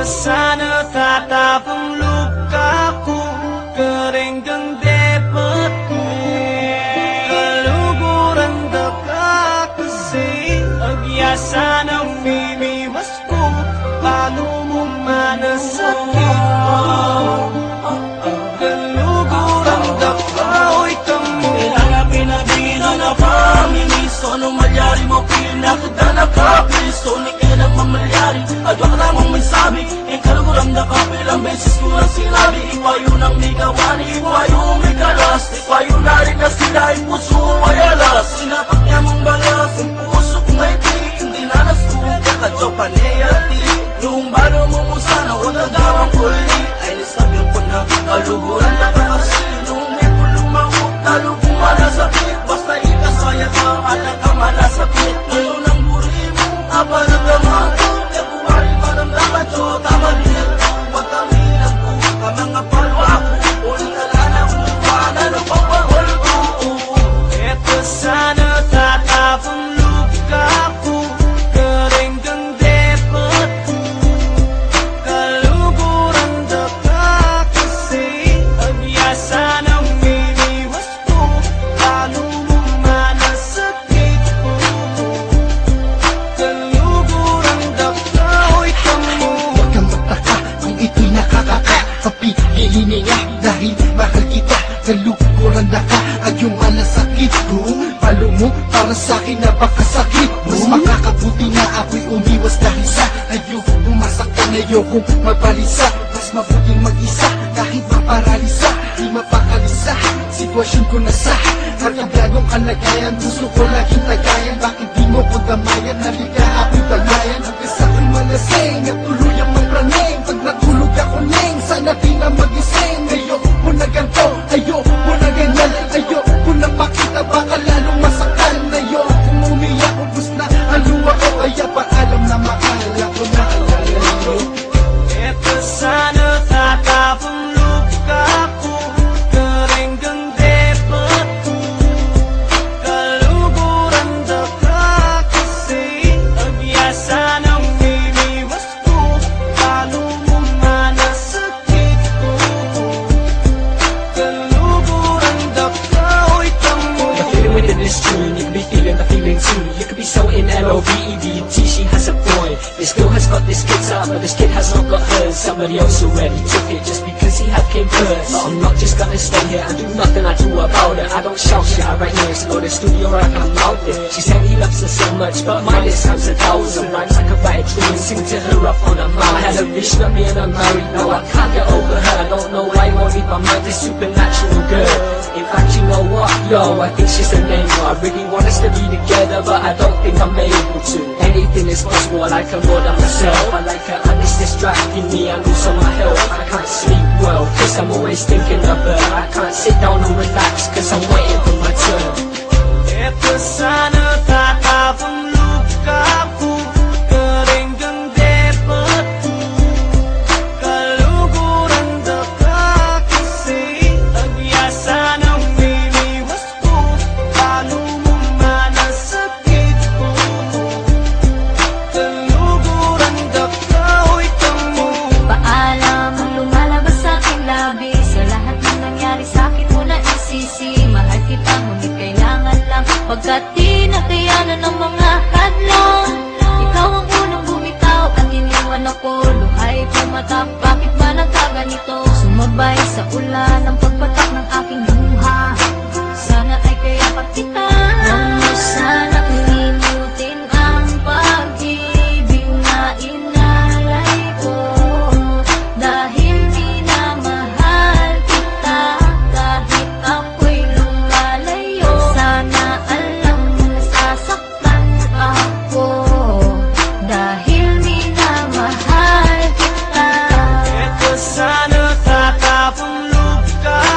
sana tatapang lukaku, kering kang depatku. Kaluguran da ka kasi, agyasa ng mimiwas ko, paano mo manasakit ko. Kaluguran da ka, oy kamo. Kailangan pinabino na pamimiso, nung malyari mo pinakita ka piso, ni kailang mamalyari, adwak na mong may sabi. Yung kaluguran da ka, ilang beses ko lang sinabi, ikwayo ng may gawani, ikwayo may karas, ikwayo na rin na sila, yung puso ay alas. Sinapak niya mong balas, yung puso kong may tik, hindi na nasuka, kadyo panayati. Yung balo mo mo sana, walang gawang uli, ay nisabihan ko na kaluguran da ka kasi. Nung may pulong mahuk, talo kong malasakit, basta ikasaya ka, alam ka malasakit. Ngayon ang buri mo, aparadaman ko, kaya buwari maramdaman ko, tama rin. Pagkamilan ko, ka mga palwa ko, uling alala ko, paano pagpahol ko. Eto sana tatapang lukaku, kering kang depatku. Kaluguran da ka kasi, agyasa ng mimiwas ko, paano mo manasakit ko. Kaluguran da ka, oy kamo. Huwag kang magtaka kung ito'y nakakaka, papigilin niya dahil mahal kita. Kaluguran na ka at yung malasakit ko, palo mo para sa'kin napakasakit. Mas makakabuti na ako'y umiwas dahil sa ayoko umasaktan, ayokong mabalisa. Mas mabuting mag-isa kahit maparalisa, di mapakalisa. Sitwasyon ko na sa karkabyadong kalagayan, gusto ko laging tagayan. Bakit di mo ko damayan, halika ako'y dagayan. Hanggang sa'ko'y malasing at tuluyang mapraning. Pag natulog ako neng, sana di na magising. Ayoko na ganito, ayoko na ganyan, ayoko na pakita, baka lalong masakal. Ayoko umiyak, ubus na haluwa ko, kaya paalam na mahal ako na alala. Eto sana tatapang lukaku, kering kang depatku. Kaluguran da ka kasi, agyasa ng mimiwas ko, paano mo manasakit ko. Kaluguran da ka, oy kamo. The feeling within this tune, you could be feeling the feeling too. You could be so in L-O-V-E-D-T, she has a point. This girl has got this guitar, but this kid has not got hers. Somebody else already took it just because he had came first. But I'm not just gonna stay here and do nothing I do about it. I don't shout shit, I write lyrics, go to the studio or I come out there. She said he loves her so much, but mine is times 1,000 rhymes. I could write a tune and sing to her up on a mouth. I had a vision of me and I'm married, now I can't get over her. I don't know why I won't leave my mind, this supernatural girl. In fact, you know what, yo, I think she's an angel. I really want us to be together, but I don't think I'm able to. Anything is possible, I like her more than myself. I like her and it's distracting me and also my health. I can't sleep well, cause I'm always thinking of her. I can't sit down and relax, cause I'm waiting for my turn. Eto sana tatapang lukaku, kering kang depatku. Kaluguran da ka kasi, agyasa ng mimiwas ko, paano mo manasakit ko. Kaluguran da ka, oy kamo. Paalam ang lumalabas sa aking labi, sa lahat ng nangyari sa akin mo na isisi. Mahal kita ngunit kailangan lang, pagkat di nakayanan ng mga hadlang. Ikaw ang unang bumitaw at iniwan ako, luhay pumatak, bakit ba nagkaganito? Sumabay sa ulan ang pagpatak ng aking luha, sana ay kaya pa kita. Huwag mo sana kalimutin ang pag-ibig na inalay ko, dahil minamahal kita kahit ako'y lumalayo. Sana alam mo nasasaktan ako, dahil minamahal kita. Eto sana tatapang lukaku,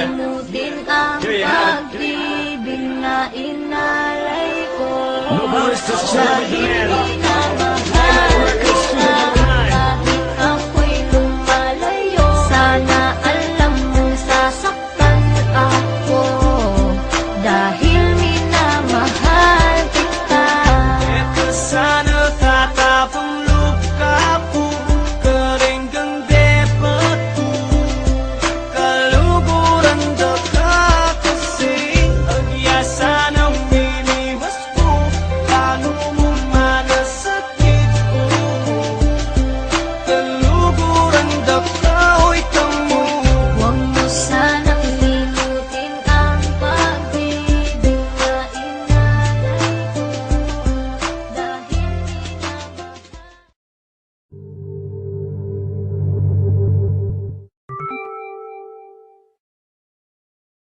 Limutin ang pag-ibig na inalay ko. Nobody's just trying to